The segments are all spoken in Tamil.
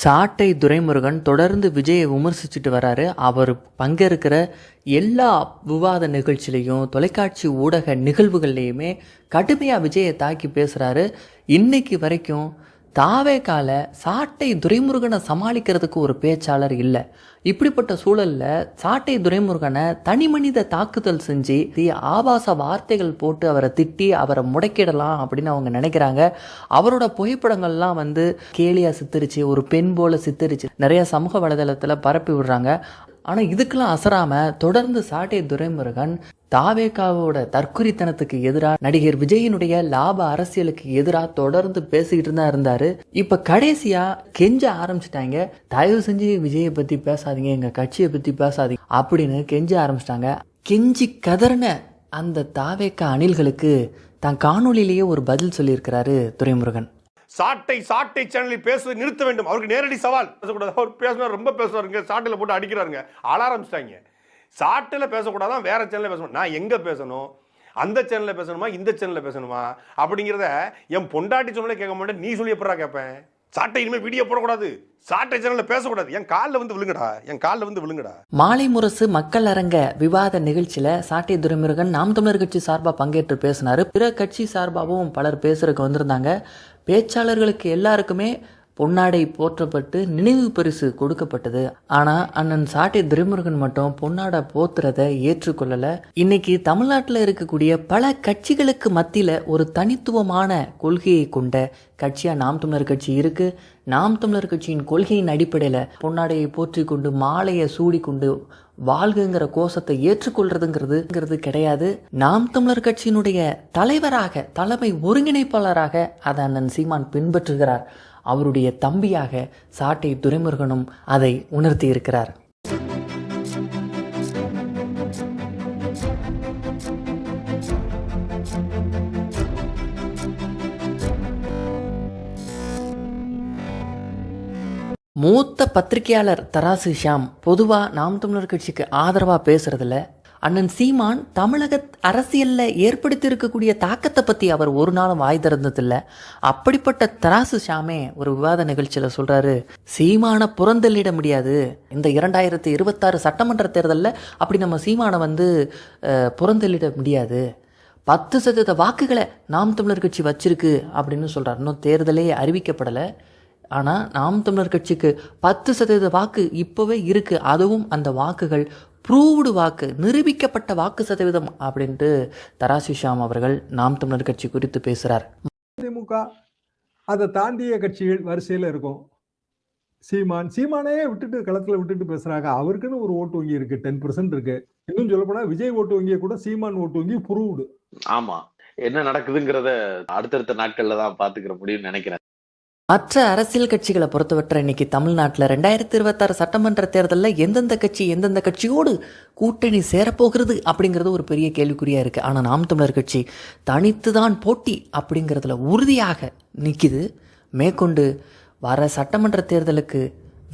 சாட்டை துரைமுருகன் தொடர்ந்து விஜயை விமர்சிச்சுட்டு வராரு. அவர் பங்கேற்கிற எல்லா விவாத நிகழ்ச்சியிலையும் தொலைக்காட்சி ஊடக நிகழ்வுகள்லையுமே கடுமையாக விஜயை தாக்கி பேசுகிறாரு. இன்னைக்கு வரைக்கும் தாவேகால சாட்டை துரைமுருகனை சமாளிக்கிறதுக்கு ஒரு பேச்சாளர் இல்லை. இப்படிப்பட்ட சூழலில் சாட்டை துரைமுருகனை தனி மனித தாக்குதல் செஞ்சு ஆபாச வார்த்தைகள் போட்டு அவரை திட்டி அவரை முடக்கிடலாம் அப்படின்னு அவங்க நினைக்கிறாங்க. அவரோட புகைப்படங்கள்லாம் கேலியாக சித்தரிச்சு ஒரு பெண் போல சித்தரிச்சு நிறைய சமூக வலைதளத்தில் பரப்பி விடுறாங்க. ஆனால் இதுக்கெல்லாம் அசராமல் தொடர்ந்து சாட்டை துரைமுருகன் தாவேகாவோட தற்குறித்தனத்துக்கு எதிராக நடிகர் விஜயினுடைய லாப அரசியலுக்கு எதிராக தொடர்ந்து பேசிக்கிட்டு தான் இருந்தாரு. இப்ப கடைசியா கெஞ்ச ஆரம்பிச்சிட்டாங்க, தயவு செஞ்சு விஜயை பத்தி பேசாதீங்க, எங்க கட்சியை பத்தி பேசாதீங்க அப்படின்னு கெஞ்ச ஆரம்பிச்சிட்டாங்க. கெஞ்சி கதறின அந்த தாவேகா அணில்களுக்கு தான் காணொலியிலேயே ஒரு பதில் சொல்லியிருக்கிறாரு துரைமுருகன். சாட்டை சேனலில் பேசுவதை நிறுத்த வேண்டும். அவருக்கு நேரடி சவால். பேசக்கூடாது. அவர் பேசினா ரொம்ப பேசுவாருங்க, சாட்டையில் போட்டு அடிக்கிறாருங்க, ஆள ஆரம்பிச்சிட்டாங்க. சாட்டில் பேசக்கூடாதான், வேற சேனலில் பேசணும். நான் எங்கே பேசணும், அந்த சேனலில் பேசணுமா இந்த சேனலில் பேசணுமா அப்படிங்கிறத என் பொண்டாட்டி சொன்னாலே கேட்க மாட்டேன், நீ சொல்லி எப்படா கேட்பேன். சாட்டை இனிமேல் வீடியோ போடக்கூடாது, சாட்டை சேனலில் பேசக்கூடாது, என் காலில் விழுங்கடா. மாலை முரசு மக்கள் அரங்க விவாத நிகழ்ச்சியில் சாட்டை துரைமுருகன் நாம் தமிழர் கட்சி சார்பாக பங்கேற்று பேசினார். பிற கட்சி சார்பாகவும் பலர் பேசுறதுக்கு வந்திருந்தாங்க. பேச்சாளர்களுக்கு எல்லாருக்குமே பொன்னாடை போற்றப்பட்டு நினைவு பரிசு கொடுக்கப்பட்டது. ஆனால் அண்ணன் சாட்டை துரைமுருகன் மட்டும் பொன்னாடை போத்துறதை ஏற்றுக்கொள்ளலை. இன்னைக்கு தமிழ்நாட்டில் இருக்கக்கூடிய பல கட்சிகளுக்கு மத்தியில் ஒரு தனித்துவமான கொள்கையை கொண்ட கட்சியாக நாம் தமிழர் கட்சி இருக்கு. நாம் தமிழர் கட்சியின் கொள்கையின் அடிப்படையில் பொன்னாடையை போற்றி கொண்டு மாலையை சூடி கொண்டு வாழ்கிற கோஷத்தை ஏற்றுக்கொள்றதுங்கிறது கிடையாது. நாம் தமிழர் கட்சியினுடைய தலைவராக தலைமை ஒருங்கிணைப்பாளராக அதை அண்ணன் சீமான் பின்பற்றுகிறார். அவருடைய தம்பியாக சாட்டை துரைமுருகனும் அதை உணர்த்தி இருக்கிறார். மூத்த பத்திரிகையாளர் தராசு ஷாம் பொதுவாக நாம் தமிழர் கட்சிக்கு ஆதரவாக பேசுறதுல அண்ணன் சீமான் தமிழக அரசியலில் ஏற்படுத்தி இருக்கக்கூடிய தாக்கத்தை பற்றி அவர் ஒரு நாளும் வாய் திறந்ததில்லை. அப்படிப்பட்ட தராசு ஷாமே ஒரு விவாத நிகழ்ச்சியில் சொல்கிறாரு, சீமானை புறந்தள்ளிட முடியாது. இந்த 2026 சட்டமன்ற தேர்தலில் அப்படி நம்ம சீமானை புறந்தள்ளிட முடியாது. 10% வாக்குகளை நாம் தமிழர் கட்சி வச்சிருக்கு அப்படின்னு சொல்கிறார். இன்னும் தேர்தலே அறிவிக்கப்படலை. ஆனால் நாம் தமிழர் கட்சிக்கு 10% வாக்கு இப்போவே இருக்குது. அதுவும் அந்த வாக்குகள் ப்ரூவ்டு வாக்கு, நிரூபிக்கப்பட்ட வாக்கு சதவீதம் அப்படின்ட்டு தராசு ஷாம் அவர்கள் நாம் தமிழர் கட்சி குறித்து பேசுகிறார். திமுக அதை தாண்டிய கட்சிகள் வரிசையில் இருக்கும். சீமானே விட்டுட்டு களத்தில் விட்டுட்டு பேசுகிறாங்க. அவருக்குன்னு ஒரு ஓட்டு வங்கி இருக்குது, 10% இருக்கு. இன்னும் சொல்ல போனால் விஜய் ஓட்டு வங்கியை கூட சீமான் ஓட்டு வங்கி ப்ரூவ்டு. ஆமா, என்ன நடக்குதுங்கிறத அடுத்தடுத்த நாட்கள்ல தான் பாத்துக்கிற முடியும்னு நினைக்கிறேன். மற்ற அரசியல் கட்சிகளை பொறுத்தவரை இன்னைக்கு தமிழ்நாட்டில் 2026 சட்டமன்ற தேர்தலில் எந்தெந்த கட்சியோடு கூட்டணி சேரப்போகிறது அப்படிங்கிறது ஒரு பெரிய கேள்விக்குறியாக இருக்குது. ஆனால் நாம் தமிழர் கட்சி தனித்து தான் போட்டி அப்படிங்கிறதுல உறுதியாக நிற்கிது. மேற்கொண்டு வர சட்டமன்ற தேர்தலுக்கு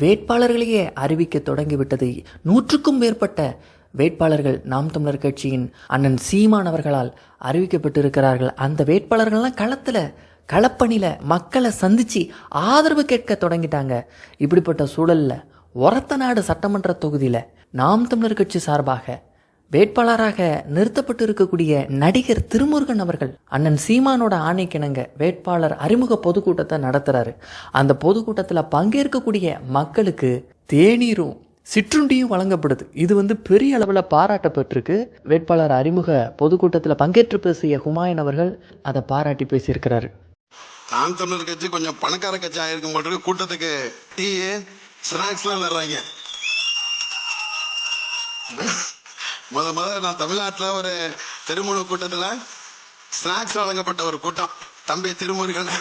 வேட்பாளர்களையே அறிவிக்க தொடங்கிவிட்டது. 100க்கும் மேற்பட்ட வேட்பாளர்கள் நாம் தமிழர் கட்சியின் அண்ணன் சீமான் அவர்களால் அறிவிக்கப்பட்டிருக்கிறார்கள். அந்த வேட்பாளர்கள்லாம் களப்பணியில் மக்களை சந்தித்து ஆதரவு கேட்க தொடங்கிட்டாங்க. இப்படிப்பட்ட சூழலில் ஒரத்தநாடு சட்டமன்ற தொகுதியில் நாம் தமிழர் கட்சி சார்பாக வேட்பாளராக நிறுத்தப்பட்டு இருக்கக்கூடிய நடிகர் திருமுருகன் அவர்கள் அண்ணன் சீமானோட ஆணைக்கிணங்க வேட்பாளர் அறிமுக பொதுக்கூட்டத்தை நடத்துகிறாரு. அந்த பொதுக்கூட்டத்தில் பங்கேற்கக்கூடிய மக்களுக்கு தேநீரும் சிற்றுண்டியும் வழங்கப்படுது. இது பெரிய அளவில் பாராட்டப்பட்டிருக்கு. வேட்பாளர் அறிமுக பொதுக்கூட்டத்தில் பங்கேற்று பேசிய ஹுமாயூன் அவர்கள் அதை பாராட்டி பேசியிருக்கிறாரு. நாம் தமிழர் கட்சி கொஞ்சம் பணக்கார கட்சி ஆயிருக்கும் போது கூட்டத்துக்கு டீ ஸ்நாக்ஸ்லாம் தர்றாங்க. முதல்ல நான் தமிழ்நாட்டில் ஒரு திருமண கூட்டத்தில் ஸ்நாக்ஸ் வழங்கப்பட்ட ஒரு கூட்டம் தம்பி திருமுருகன்.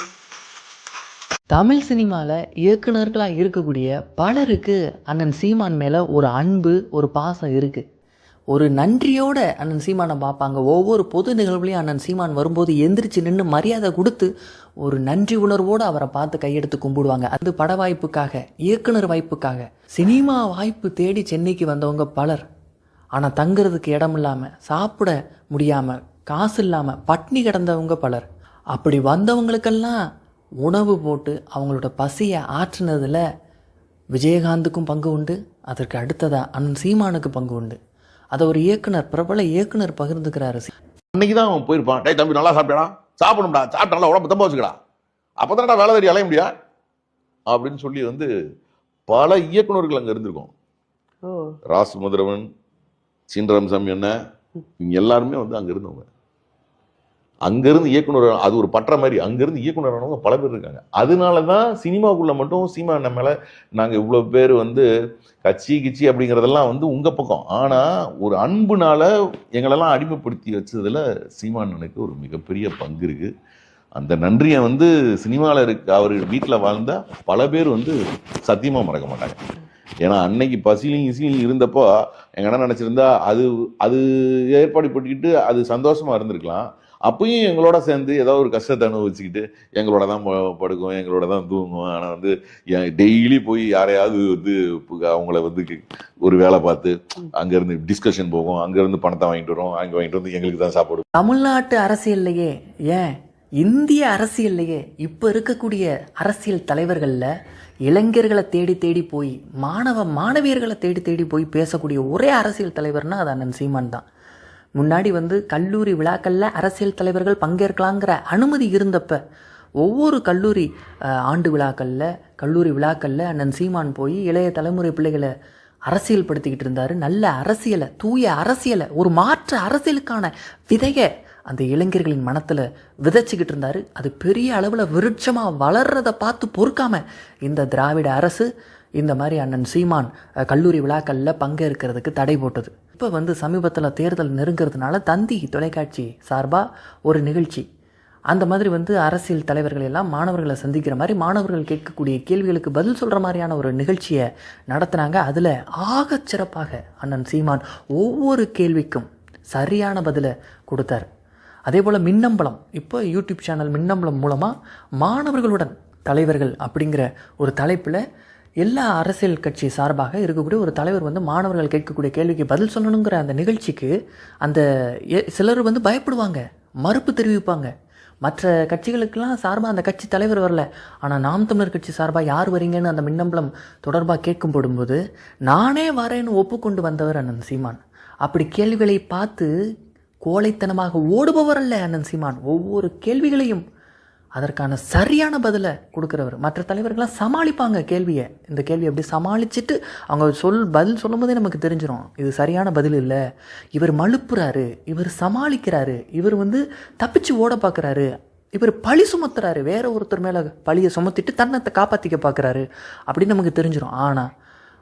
தமிழ் சினிமாவில் இயக்குநர்களாக இருக்கக்கூடிய பலருக்கு அண்ணன் சீமான் மேலே ஒரு அன்பு, ஒரு பாசம் இருக்குது. ஒரு நன்றியோட அண்ணன் சீமானை பார்ப்பாங்க. ஒவ்வொரு பொது நிகழ்வுலையும் அண்ணன் சீமான் வரும்போது எந்திரிச்சு நின்று மரியாதை கொடுத்து ஒரு நன்றி உணர்வோடு அவரை பார்த்து கையெடுத்து கும்பிடுவாங்க. அது பட வாய்ப்புக்காக, இயக்குனர் வாய்ப்புக்காக, சினிமா வாய்ப்பு தேடி சென்னைக்கு வந்தவங்க பலர். ஆனால் தங்குறதுக்கு இடம் இல்லாமல், சாப்பிட முடியாமல், காசு இல்லாமல் பட்னி கிடந்தவங்க பலர். அப்படி வந்தவங்களுக்கெல்லாம் உணவு போட்டு அவங்களோட பசியை ஆற்றினதில் விஜயகாந்துக்கும் பங்கு உண்டு, அதற்கு அடுத்ததாக அண்ணன் சீமானுக்கு பங்கு உண்டு. அதை ஒரு இயக்குனர், பிரபல இயக்குனர் பகிர்ந்துக்கிறாரு. அன்னைக்கு தான் அவன் போயிருப்பான், டேய் தம்பி நல்லா சாப்பிட்டா, சாப்பிடணும்டா, சாப்பிட்டு நல்லா உடம்பு தம்ப வச்சுக்கடா, அப்போதான்டா வேலை தேடி அலைய முடியா அப்படின்னு சொல்லி வந்து பல இயக்குனர்கள் அங்கே இருந்திருக்கோம். ராசு மதுரவன், சீனராமசாமி என்ன, இவங்க எல்லாருமே வந்து அங்கே இருந்தவங்க. அங்கேருந்து இயக்குனர், அது ஒரு பற்ற மாதிரி அங்கேருந்து இயக்குனரானவங்க பல பேர் இருக்காங்க. அதனால தான் சினிமாக்குள்ளே மட்டும் சீமான் மேலே நாங்கள் இவ்வளோ பேர் வந்து கட்சி கிச்சி அப்படிங்கிறதெல்லாம் வந்து உங்கள் பக்கம். ஆனால் ஒரு அன்புனால எங்களெல்லாம் அடிமைப்படுத்தி வச்சதில் சீமானனுக்கு ஒரு மிகப்பெரிய பங்கு இருக்குது. அந்த நன்றியை வந்து சினிமாவில் அவர் வீட்டில் வாழ்ந்த பல பேர் வந்து சத்தியமாக மறக்க மாட்டாங்க. ஏன்னா அன்னைக்கு பசிலையும் இசிலையும் இருந்தப்போ எங்கள் அண்ணன் நினச்சிருந்தா அது ஏற்பாடு பண்ணிக்கிட்டு அது சந்தோஷமாக இருந்திருக்கலாம். அப்பயும் எங்களோட சேர்ந்து ஏதாவது ஒரு கஷ்டத்தை அனுபவிச்சுக்கிட்டு எங்களோட தான் படுக்கும், எங்களோட தான் தூங்கும். ஆனால் வந்து டெய்லி போய் யாரையாவது வந்து அவங்கள வந்து ஒரு வேலை பார்த்து அங்கேருந்து டிஸ்கஷன் போகும், அங்கேருந்து பணத்தை வாங்கிட்டு வரோம், அங்கே வாங்கிட்டு வந்து எங்களுக்கு தான் சாப்பாடு. தமிழ்நாட்டு அரசியல்லையே, ஏன் இந்திய அரசியல்லையே இப்போ இருக்கக்கூடிய அரசியல் தலைவர்களில் இளைஞர்களை தேடி தேடி போய், மாணவியர்களை தேடி தேடி போய் பேசக்கூடிய ஒரே அரசியல் தலைவர்னா அது அண்ணன் சீமான் தான். முன்னாடி வந்து கல்லூரி விழாக்களில் அரசியல் தலைவர்கள் பங்கேற்கலாங்கிற அனுமதி இருந்தப்ப ஒவ்வொரு கல்லூரி ஆண்டு விழாக்களில், கல்லூரி விழாக்களில் அண்ணன் சீமான் போய் இளைய தலைமுறை பிள்ளைகளை அரசியல் படுத்திக்கிட்டு இருந்தார். நல்ல அரசியலை, தூய அரசியலை, ஒரு மாற்று அரசியலுக்கான விதையை அந்த இளைஞர்களின் மனத்தில் விதைச்சிக்கிட்டு இருந்தார். அது பெரிய அளவில் விருட்சமாக வளர்றதை பார்த்து பொறுக்காமல் இந்த திராவிட அரசு இந்த மாதிரி அண்ணன் சீமான் கல்லூரி விழாக்களில் பங்கேற்கிறதுக்கு தடை போட்டது. இப்போ வந்து சமீபத்தில் தேர்தல் நெருங்கிறதுனால தந்தி தொலைக்காட்சி சார்பாக ஒரு நிகழ்ச்சி, அந்த மாதிரி வந்து அரசியல் தலைவர்கள் எல்லாம் மாணவர்களை சந்திக்கிற மாதிரி, மாணவர்கள் கேட்கக்கூடிய கேள்விகளுக்கு பதில் சொல்கிற மாதிரியான ஒரு நிகழ்ச்சியை நடத்துனாங்க. அதில் ஆகச் சிறப்பாக அண்ணன் சீமான் ஒவ்வொரு கேள்விக்கும் சரியான பதிலை கொடுத்தார். அதே போல் மின்னம்பலம், இப்போ யூடியூப் சேனல் மின்னம்பலம் மூலமாக மாணவர்களுடன் தலைவர்கள் அப்படிங்கிற ஒரு தலைப்பில் எல்லா அரசியல் கட்சி சார்பாக இருக்கக்கூடிய ஒரு தலைவர் வந்து மாணவர்கள் கேட்கக்கூடிய கேள்விக்கு பதில் சொல்லணுங்கிற அந்த நிகழ்ச்சிக்கு அந்த சிலர் வந்து பயப்படுவாங்க, மறுப்பு தெரிவிப்பாங்க. மற்ற கட்சிகளுக்கெல்லாம் சார்பாக அந்த கட்சி தலைவர் வரல, ஆனால் நாம் தமிழர் கட்சி சார்பாக யார் வரீங்கன்னு அந்த மின்னம்பலம் தொடர்பாக கேட்கும்போது நானே வரேன்னு ஒப்புக்கொண்டு வந்தவர் அண்ணன் சீமான். அப்படி கேள்விகளை பார்த்து கோழைத்தனமாக ஓடுபவர் அல்ல அண்ணன் சீமான். ஒவ்வொரு கேள்விகளையும் அதற்கான சரியான பதிலை கொடுக்குறவர். மற்ற தலைவர்கள்லாம் சமாளிப்பாங்க கேள்வியை, இந்த கேள்வி எப்படி சமாளிச்சுட்டு அவங்க பதில் சொல்லும் போதே நமக்கு தெரிஞ்சிடும் இது சரியான பதில் இல்லை, இவர் மழுப்புறாரு, இவர் சமாளிக்கிறாரு, இவர் வந்து தப்பிச்சு ஓட பார்க்குறாரு, இவர் பழி சுமத்துறாரு, வேற ஒருத்தர் மேலே பழியை சுமத்திட்டு தன்னத்தை காப்பாற்றிக்க பார்க்குறாரு அப்படின்னு நமக்கு தெரிஞ்சிடும். ஆனால்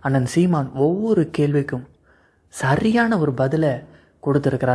அண்ணன் சீமான் ஒவ்வொரு கேள்விக்கும் சரியான ஒரு பதிலை கொடுத்துருக்கிறார்.